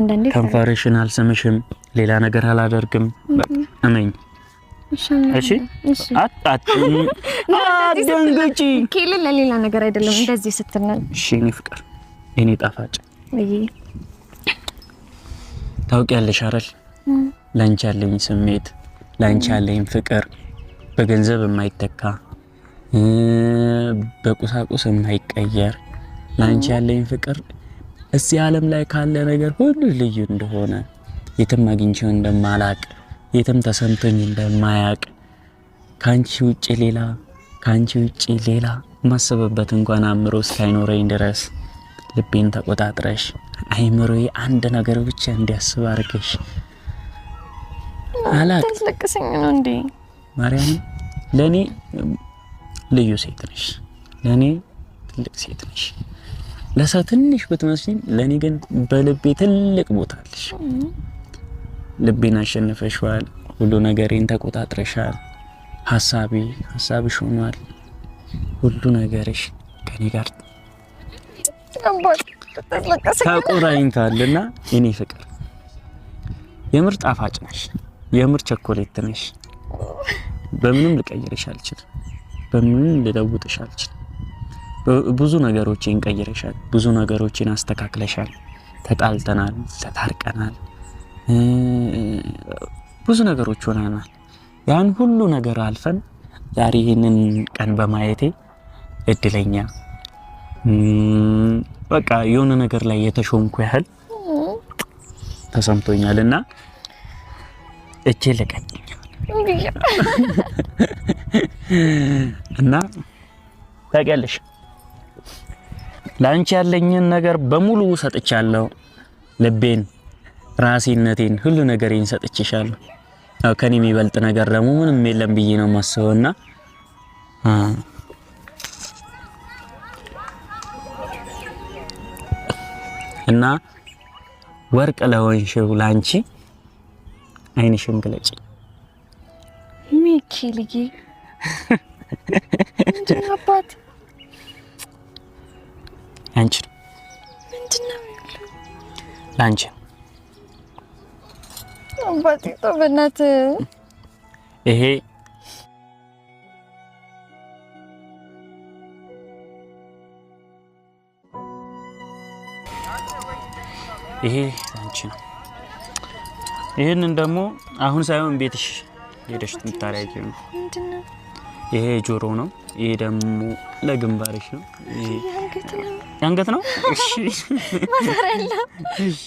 አንዳንዴ ከንፈርሽን አልስምሽም ሌላ ነገር አላደርግም በቃ አመኝ እሺ አትደንግጪ ኬል ለሌላ ነገር አይደለም እንደዚህ ስትነል እሺ እኔ ፍቅር እኔ ጣፋጭ ታውቂያለሽ አይደል ላንቺ ያለኝ ስሜት ላንቺ ያለኝ ፍቅር በገንዘብ የማይተካ በቁሳቁስ የማይቀየር ላንቺ ያለኝ ፍቅር እዚህ ዓለም ላይ ካለ ነገር ሁሉ ልዩ እንደሆነ የትም አግኝቼው እንደማላቅ የትም ተሰምቶኝ እንደማያቅ ካንቺ ውጪ ሌላ ማሰበበት እንኳን አእምሮ እስካይኖረኝ ድረስ ልቤን ተቆጣጥረሽ አይምሮዬ አንድ ነገር ብቻ እንዲያስብ አድርገሽ አላቅ ተስለቅሰኝ ነው እንዴ ማርያም ለኔ ልዩ ሴት ነሽ ለኔ ትልቅ ሴት ነሽ ለሰው ትንሽ ብትመስኝ ለኔ ግን በልቤ ትልቅ ቦታ አለሽ ልቤን አሸንፈሽዋል ሁሉ ነገሬን ተቆጣጥረሻል ሐሳብሽ ሆኗል ሁሉ ነገርሽ ከኔ ጋር ተቆራኝታልና እኔ ፍቅር የምር ጣፋጭ ነሽ የምር ቸኮሌት ነሽ በምንም ልቀይርሽ አልችልም በምንም ልለውጥሽ አልችልም ብዙ ነገሮችን ቀይረሻል ብዙ ነገሮችን አስተካክለሻል ተጣልተናል ተታርቀናል ብዙ ነገሮች ሆነናል ያን ሁሉ ነገር አልፈን ዛሬ ይሄንን ቀን በማየቴ እድለኛ በቃ የሆነ ነገር ላይ የተሾምኩ ያህል ተሰምቶኛልና እጄ ለቀኝ እና ታውቂያለሽ ላንቺ ያለኝን ነገር በሙሉ ሰጥቻለሁ ልቤን ራሴነቴን ሁሉ ነገሬን ሰጥቼሻለሁ አው ከኔ የሚበልጥ ነገር ደግሞ ምንም የለም ብዬ ነው ማስበውና እና ወርቅ ለሆንሽው ላንቺ አይንሽን ግለጪ ሚኪ ልጅ ምንድነው አባት አንቺ ምንድነው ላንቺ አባቴ ተበናት ይሄ አንቺ ነው ይሄንን ደግሞ አሁን ሳይሆን ቤትሽ ሄደሽ ትታረቂው ምንድነው ይሄ ጆሮ ነው ይሄ ደግሞ ለግንባርሽ ነው ይሄ ያንገት ነው እሺ ማሰራላ እሺ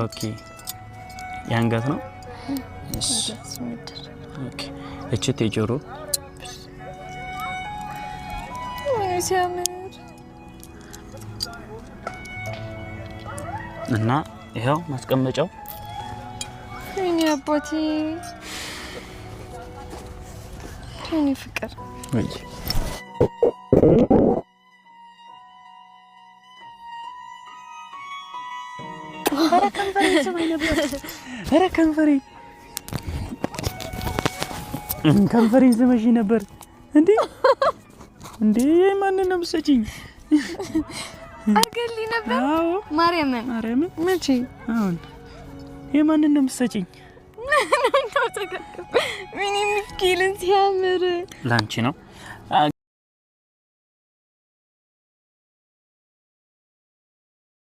ኦኬ ያንገት ነው እሺ ኦኬ እቺ ጆሮ ሲያምር እና ይሄው ማስቀመጫው እኔ አባቴ እኔ ፍቅር ወይ ከንፈሬን ስመሽ ነበር እንዴ ማንን ነው የምትሰጪኝ አርገልኝ ነበር ማርያምን መቼ አሁን የማንን ነው የምትሰጪኝ ምን ምስኪን ሲያምር ላንቺ ነው